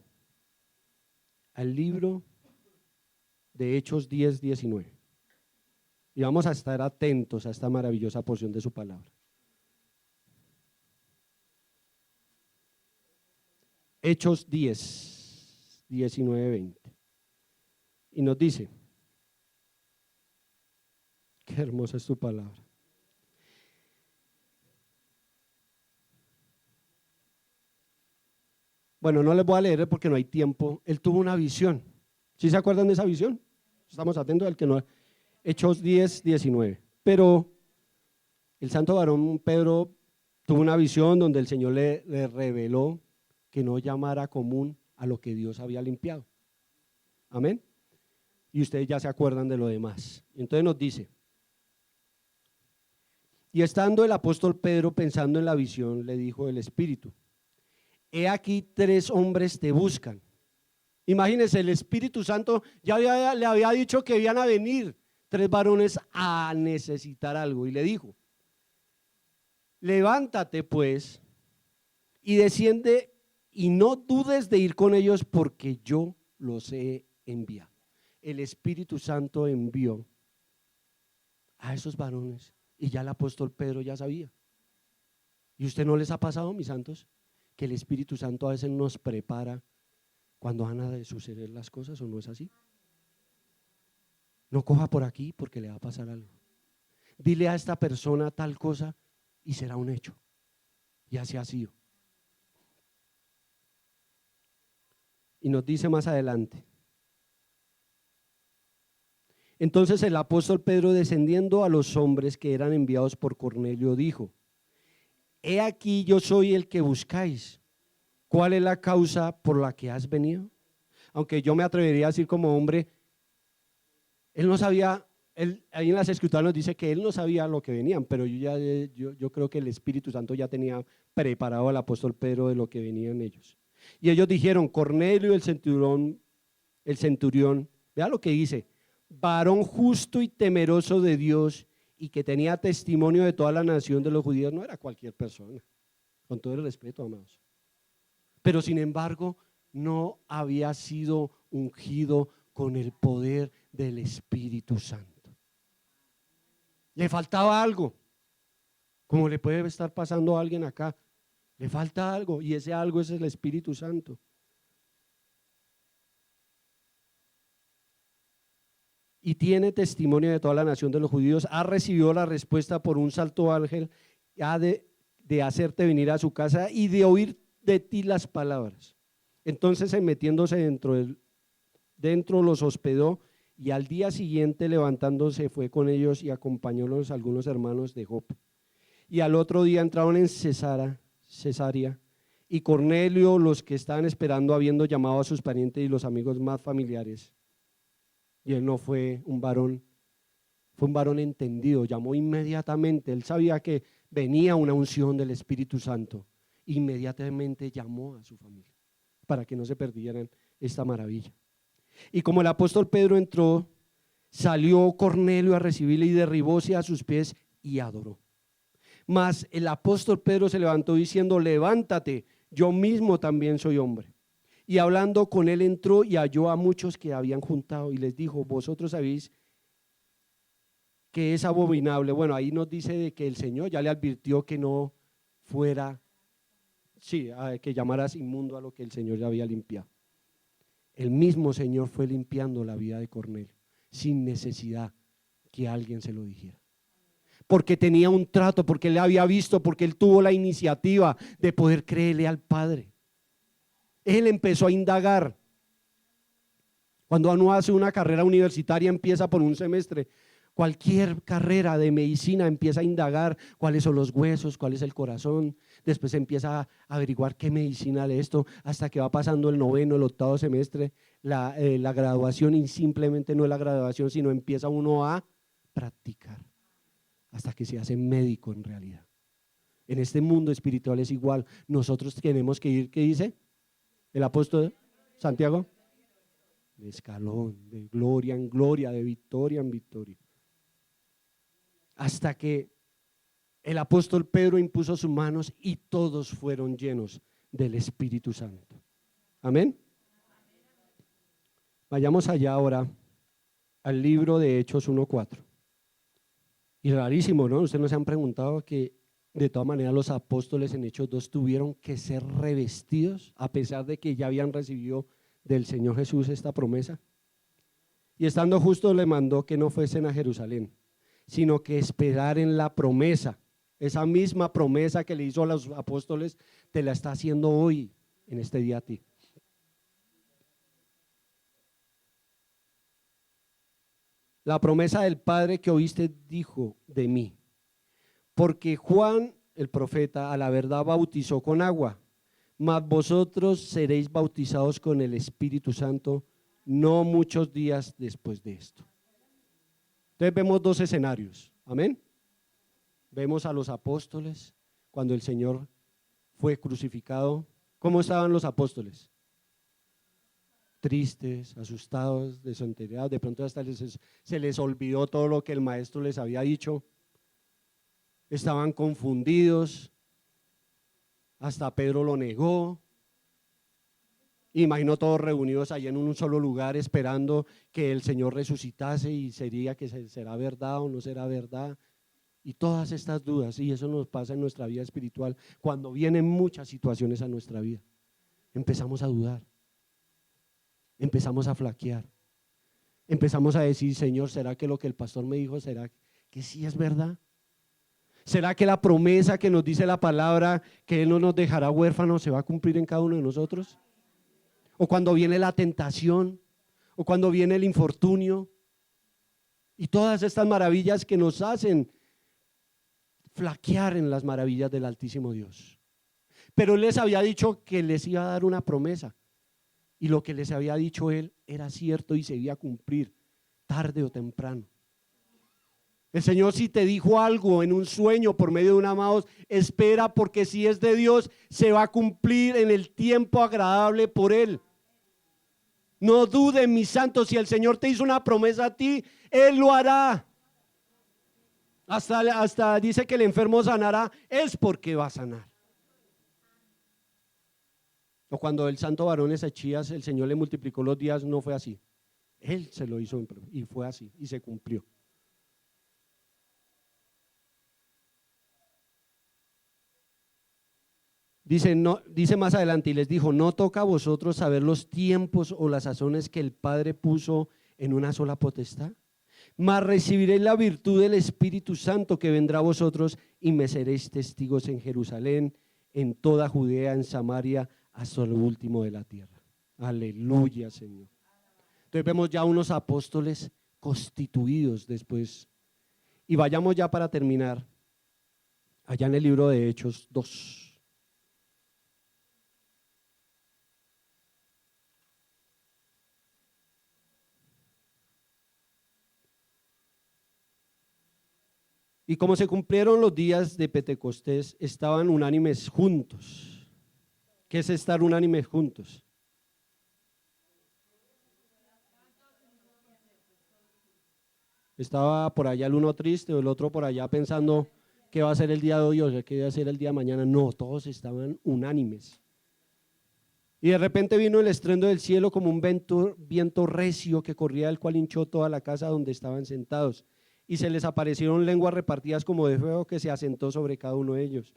al libro de Hechos 10:19, y vamos a estar atentos a esta maravillosa porción de su palabra. Hechos 10:19-20, y nos dice: qué hermosa es tu palabra. Bueno, no les voy a leer porque no hay tiempo. Él tuvo una visión. ¿Sí se acuerdan de esa visión? Estamos atentos al que no. Hechos 10:19. Pero el santo varón Pedro tuvo una visión donde el Señor le reveló que no llamara común a lo que Dios había limpiado. Amén. Y ustedes ya se acuerdan de lo demás. Entonces nos dice: y estando el apóstol Pedro pensando en la visión, le dijo el Espíritu: he aquí 3 hombres te buscan. Imagínense, el Espíritu Santo ya le había dicho que iban a venir 3 varones a necesitar algo, y le dijo: levántate pues y desciende, y no dudes de ir con ellos, porque yo los he enviado. El Espíritu Santo envió a esos varones, y ya el apóstol Pedro ya sabía. ¿Y usted no les ha pasado, mis santos, que el Espíritu Santo a veces nos prepara cuando van a suceder las cosas, o no es así? No coja por aquí porque le va a pasar algo. Dile a esta persona tal cosa y será un hecho. Y así ha sido. Y nos dice más adelante: entonces el apóstol Pedro, descendiendo a los hombres que eran enviados por Cornelio, dijo: he aquí yo soy el que buscáis. ¿Cuál es la causa por la que has venido? Aunque yo me atrevería a decir como hombre, él no sabía. Ahí en las Escrituras nos dice que él no sabía lo que venían, pero yo creo que el Espíritu Santo ya tenía preparado al apóstol Pedro de lo que venían ellos. Y ellos dijeron: Cornelio el centurión, vea lo que dice: varón justo y temeroso de Dios, y que tenía testimonio de toda la nación de los judíos. No era cualquier persona, con todo el respeto, amados. Pero sin embargo, no había sido ungido con el poder del Espíritu Santo. Le faltaba algo, como le puede estar pasando a alguien acá. Le falta algo, y ese algo es el Espíritu Santo. Y tiene testimonio de toda la nación de los judíos. Ha recibido la respuesta por un santo ángel, ha de hacerte venir a su casa y de oír de ti las palabras. Entonces, metiéndose dentro los hospedó, y al día siguiente levantándose fue con ellos y acompañólos algunos hermanos de Jope. Y al otro día entraron en Cesarea, y Cornelio, los que estaban esperando, habiendo llamado a sus parientes y los amigos más familiares. Y él no fue un varón, fue un varón entendido, llamó inmediatamente. Él sabía que venía una unción del Espíritu Santo. Inmediatamente llamó a su familia para que no se perdieran esta maravilla. Y como el apóstol Pedro entró, salió Cornelio a recibirle y derribóse a sus pies y adoró. Mas el apóstol Pedro se levantó diciendo: levántate, yo mismo también soy hombre. Y hablando con él entró y halló a muchos que habían juntado y les dijo: vosotros sabéis que es abominable. Bueno, ahí nos dice de que el Señor ya le advirtió que no fuera, que llamaras inmundo a lo que el Señor ya había limpiado. El mismo Señor fue limpiando la vida de Cornelio sin necesidad que alguien se lo dijera. Porque tenía un trato, porque él había visto, porque él tuvo la iniciativa de poder creerle al Padre. Él empezó a indagar. Cuando uno hace una carrera universitaria, empieza por un semestre. Cualquier carrera de medicina empieza a indagar cuáles son los huesos, cuál es el corazón. Después empieza a averiguar qué medicina de esto, hasta que va pasando el noveno, el octavo semestre, la graduación, y simplemente no es la graduación, sino empieza uno a practicar hasta que se hace médico en realidad. En este mundo espiritual es igual. Nosotros tenemos que ir, ¿qué dice el apóstol Santiago? De escalón, de gloria en gloria, de victoria en victoria. Hasta que el apóstol Pedro impuso sus manos y todos fueron llenos del Espíritu Santo. Amén. Vayamos allá ahora al libro de Hechos 1:4. Y rarísimo, ¿no? Ustedes no se han preguntado que de todas maneras los apóstoles en Hechos 2 tuvieron que ser revestidos a pesar de que ya habían recibido del Señor Jesús esta promesa. Y estando justo le mandó que no fuesen a Jerusalén, sino que esperaran la promesa. Esa misma promesa que le hizo a los apóstoles te la está haciendo hoy, en este día a ti. La promesa del Padre que oíste dijo de mí, porque Juan el profeta a la verdad bautizó con agua, mas vosotros seréis bautizados con el Espíritu Santo no muchos días después de esto. Entonces vemos dos escenarios, amén. Vemos a los apóstoles cuando el Señor fue crucificado. ¿Cómo estaban los apóstoles? Tristes, asustados, desenterados. De pronto hasta se les olvidó todo lo que el maestro les había dicho. Estaban confundidos. Hasta Pedro lo negó. Imagino todos reunidos ahí en un solo lugar esperando que el Señor resucitase, y sería que será verdad o no será verdad. Y todas estas dudas, y eso nos pasa en nuestra vida espiritual cuando vienen muchas situaciones a nuestra vida. Empezamos a dudar, empezamos a flaquear, empezamos a decir: Señor, ¿será que lo que el pastor me dijo, será que sí es verdad? ¿Será que la promesa que nos dice la palabra, que Él no nos dejará huérfanos, se va a cumplir en cada uno de nosotros? O cuando viene la tentación, o cuando viene el infortunio, y todas estas maravillas que nos hacen flaquear en las maravillas del Altísimo Dios. Pero Él les había dicho que les iba a dar una promesa, y lo que les había dicho Él era cierto y se iba a cumplir tarde o temprano. El Señor, si te dijo algo en un sueño por medio de una voz, espera, porque si es de Dios se va a cumplir en el tiempo agradable por Él. No dudes, mis santos, si el Señor te hizo una promesa a ti, Él lo hará. Hasta dice que el enfermo sanará, es porque va a sanar. O cuando el santo varón Ezechías, el Señor le multiplicó los días, no fue así. Él se lo hizo y fue así y se cumplió. Dice, no, dice más adelante y les dijo, no toca a vosotros saber los tiempos o las sazones que el Padre puso en una sola potestad, mas recibiréis la virtud del Espíritu Santo que vendrá a vosotros y me seréis testigos en Jerusalén, en toda Judea, en Samaria, hasta lo último de la tierra. Aleluya, Señor. Entonces vemos ya unos apóstoles constituidos después. Y vayamos ya para terminar, allá en el libro de Hechos 2. Y como se cumplieron los días de Pentecostés, estaban unánimes juntos. ¿Qué es estar unánimes juntos? Estaba por allá el uno triste, el otro por allá pensando qué va a ser el día de hoy o qué va a ser el día de mañana. No, todos estaban unánimes. Y de repente vino el estruendo del cielo como un viento recio que corría, el cual hinchó toda la casa donde estaban sentados. Y se les aparecieron lenguas repartidas como de fuego que se asentó sobre cada uno de ellos.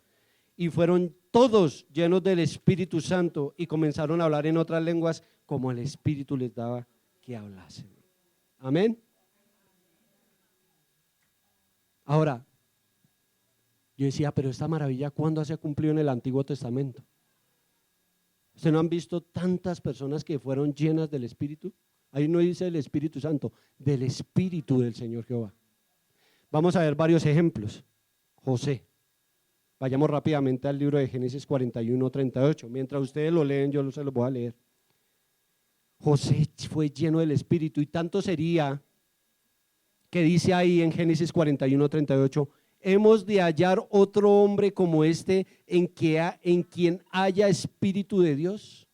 Y fueron todos llenos del Espíritu Santo y comenzaron a hablar en otras lenguas como el Espíritu les daba que hablasen. Amén. Ahora, yo decía, pero esta maravilla, ¿cuándo se ha cumplido en el Antiguo Testamento? ¿Ustedes no han visto tantas personas que fueron llenas del Espíritu? Ahí no dice el Espíritu Santo, del Espíritu del Señor Jehová. Vamos a ver varios ejemplos. José. Vayamos rápidamente al libro de Génesis 41, 38. Mientras ustedes lo leen, yo se los voy a leer. José fue lleno del Espíritu y tanto sería que dice ahí en Génesis 41, 38, hemos de hallar otro hombre como este en quien haya Espíritu de Dios.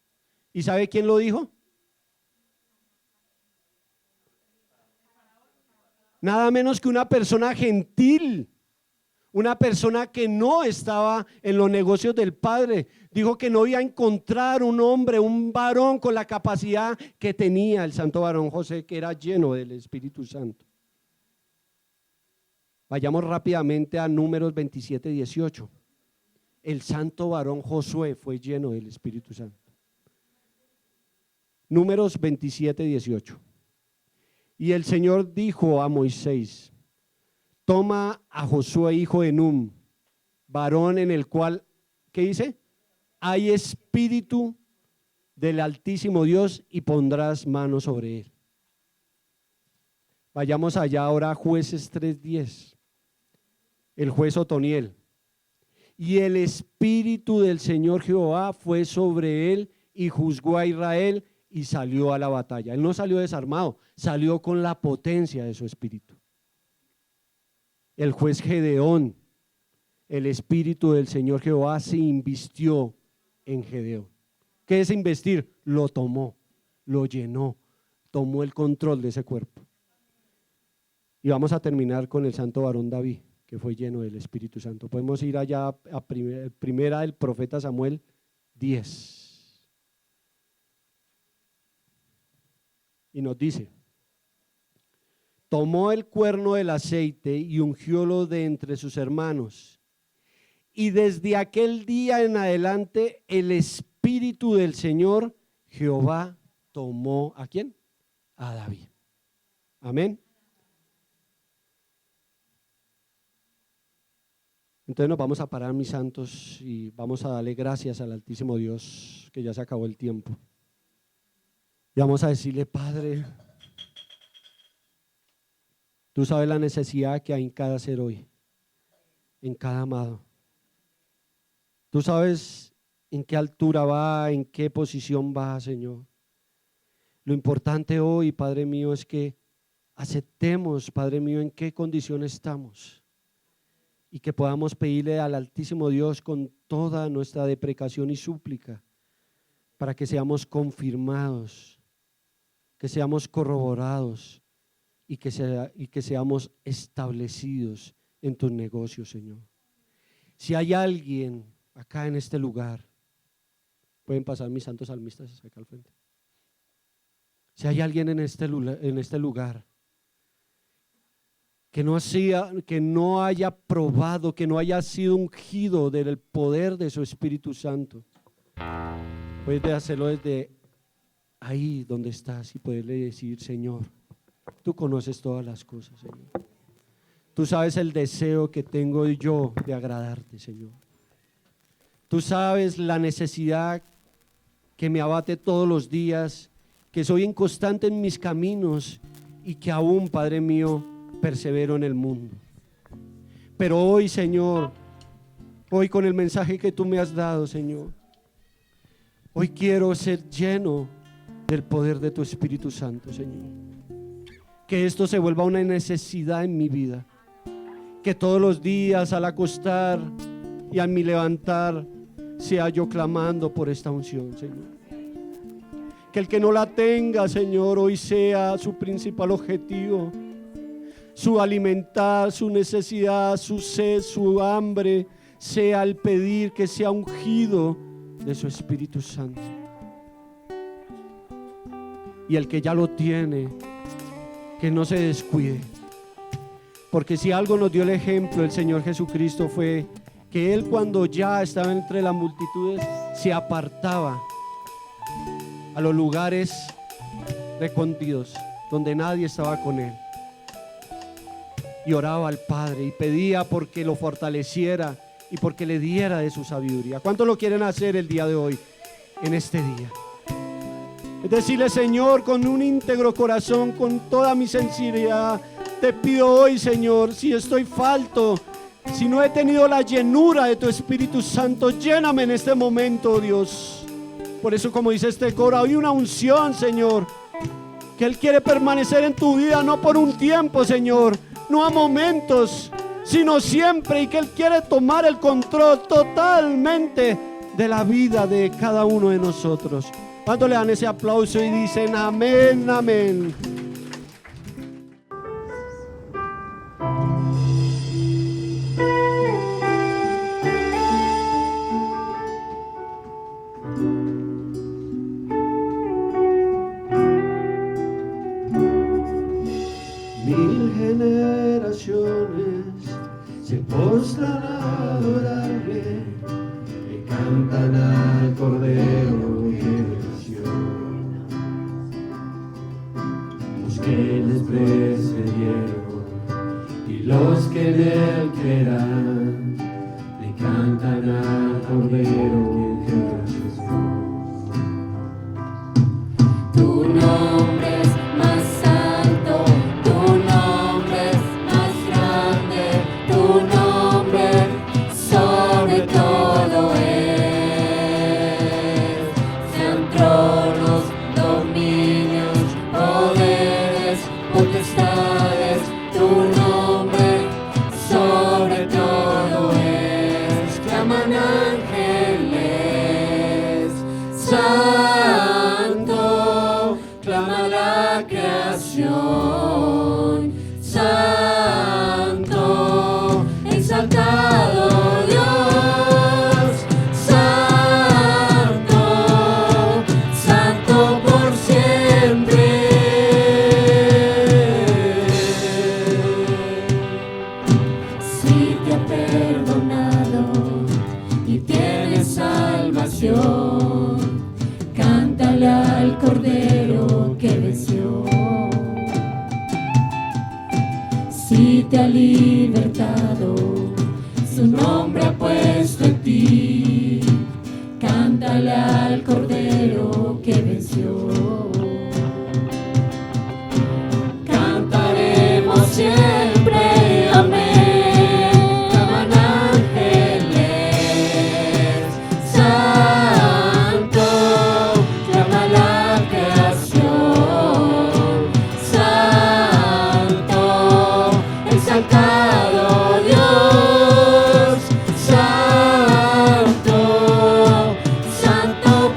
¿Y sabe quién lo dijo? Nada menos que una persona gentil, una persona que no estaba en los negocios del Padre. Dijo que no iba a encontrar un hombre, un varón con la capacidad que tenía el santo varón José, que era lleno del Espíritu Santo. Vayamos rápidamente a Números 27, 18. El santo varón Josué fue lleno del Espíritu Santo. Números 27, 18. Y el Señor dijo a Moisés, toma a Josué hijo de Nun, varón en el cual, ¿qué dice? Hay espíritu del Altísimo Dios y pondrás mano sobre él. Vayamos allá ahora a Jueces 3:10. El juez Otoniel. Y el espíritu del Señor Jehová fue sobre él y juzgó a Israel y salió a la batalla. Él no salió desarmado, salió con la potencia de su espíritu. El juez Gedeón, el espíritu del Señor Jehová se invistió en Gedeón. ¿Qué es investir? Lo tomó, lo llenó, tomó el control de ese cuerpo. Y vamos a terminar con el santo varón David, que fue lleno del Espíritu Santo. Podemos ir allá a primera del profeta Samuel 10. Y nos dice, tomó el cuerno del aceite y ungiólo de entre sus hermanos. Y desde aquel día en adelante el Espíritu del Señor Jehová tomó ¿a quién? A David. Amén. Entonces nos vamos a parar, mis santos, y vamos a darle gracias al Altísimo Dios, que ya se acabó el tiempo. Y vamos a decirle, Padre, tú sabes la necesidad que hay en cada ser hoy, en cada amado. Tú sabes en qué altura va, en qué posición va, Señor. Lo importante hoy, Padre mío, es que aceptemos, Padre mío, en qué condición estamos y que podamos pedirle al Altísimo Dios con toda nuestra deprecación y súplica para que seamos confirmados, que seamos corroborados y que seamos establecidos en tus negocios, Señor. Si hay alguien acá en este lugar Pueden pasar mis santos salmistas acá al frente. Si hay alguien en este lugar que no haya probado, que no haya sido ungido del poder de su Espíritu Santo, puedes hacerlo desde ahí donde estás y poderle decir: Señor, tú conoces todas las cosas, Señor. Tú sabes el deseo que tengo yo de agradarte, Señor. Tú sabes la necesidad que me abate todos los días, que soy inconstante en mis caminos y que aún, Padre mío, persevero en el mundo. Pero hoy, Señor, hoy con el mensaje que tú me has dado, Señor, hoy quiero ser lleno del poder de tu Espíritu Santo, Señor. Que esto se vuelva una necesidad en mi vida. Que todos los días al acostar y al mi levantar sea yo clamando por esta unción, Señor. Que el que no la tenga, Señor, hoy sea su principal objetivo, su alimentar, su necesidad, su sed, su hambre, sea el pedir que sea ungido de su Espíritu Santo. Y el que ya lo tiene, que no se descuide. Porque si algo nos dio el ejemplo el Señor Jesucristo fue que Él, cuando ya estaba entre las multitudes, se apartaba a los lugares recónditos donde nadie estaba con Él, y oraba al Padre y pedía porque lo fortaleciera y porque le diera de su sabiduría. ¿Cuántos lo quieren hacer el día de hoy, en este día? Es decirle: Señor, con un íntegro corazón, con toda mi sinceridad, te pido hoy, Señor, si estoy falto, si no he tenido la llenura de tu Espíritu Santo, lléname en este momento, Dios. Por eso, como dice este coro, hay una unción, Señor, que Él quiere permanecer en tu vida, no por un tiempo, Señor, no a momentos, sino siempre, y que Él quiere tomar el control totalmente de la vida de cada uno de nosotros. ¿Cuánto le dan ese aplauso y dicen amén, amén? Mil generaciones se postran a adorarle, le cantan al Cordero que venció. Los que les precedieron y los que en Él creerán, le cantan al Cordero que venció. Tu nombre es más alto, tu nombre es más grande, tu nombre sobre todo es. Sean tronos, dominios, poderes, potestades, tu nombre sobre todo es. Claman ángeles, santo, clama la creación, santo, exaltado Dios, santo, santo por siempre. Si te ha perdonado y tienes salvación, cántale al Cordero que venció. Si te ha libertado, su nombre ha puesto en ti, cántale al Cordero que venció. Cantaremos siempre, amén. Claman ángeles, santo, clama la creación, santo, exaltado Dios, santo, santo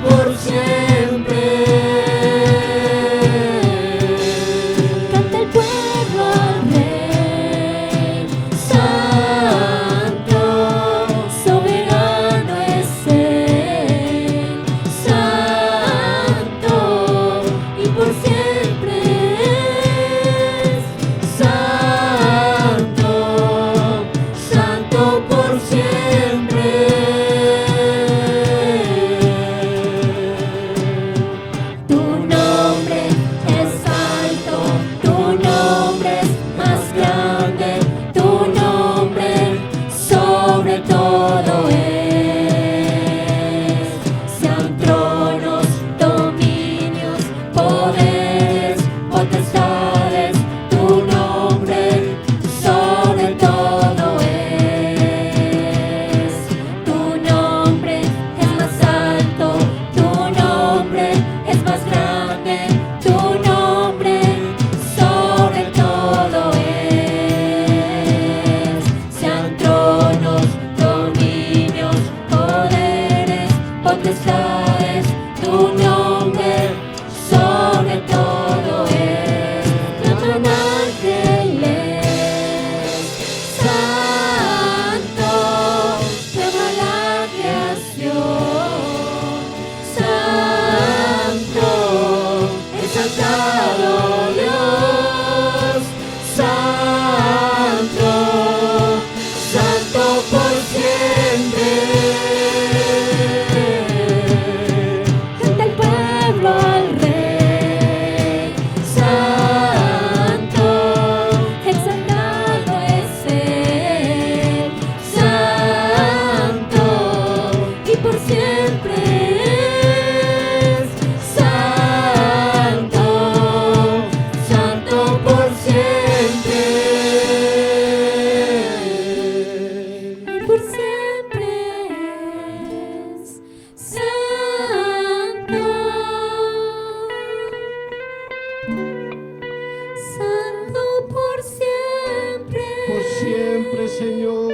siempre, Señor.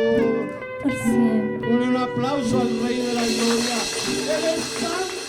por siempre. Un aplauso al Rey de la Gloria. Él es santo.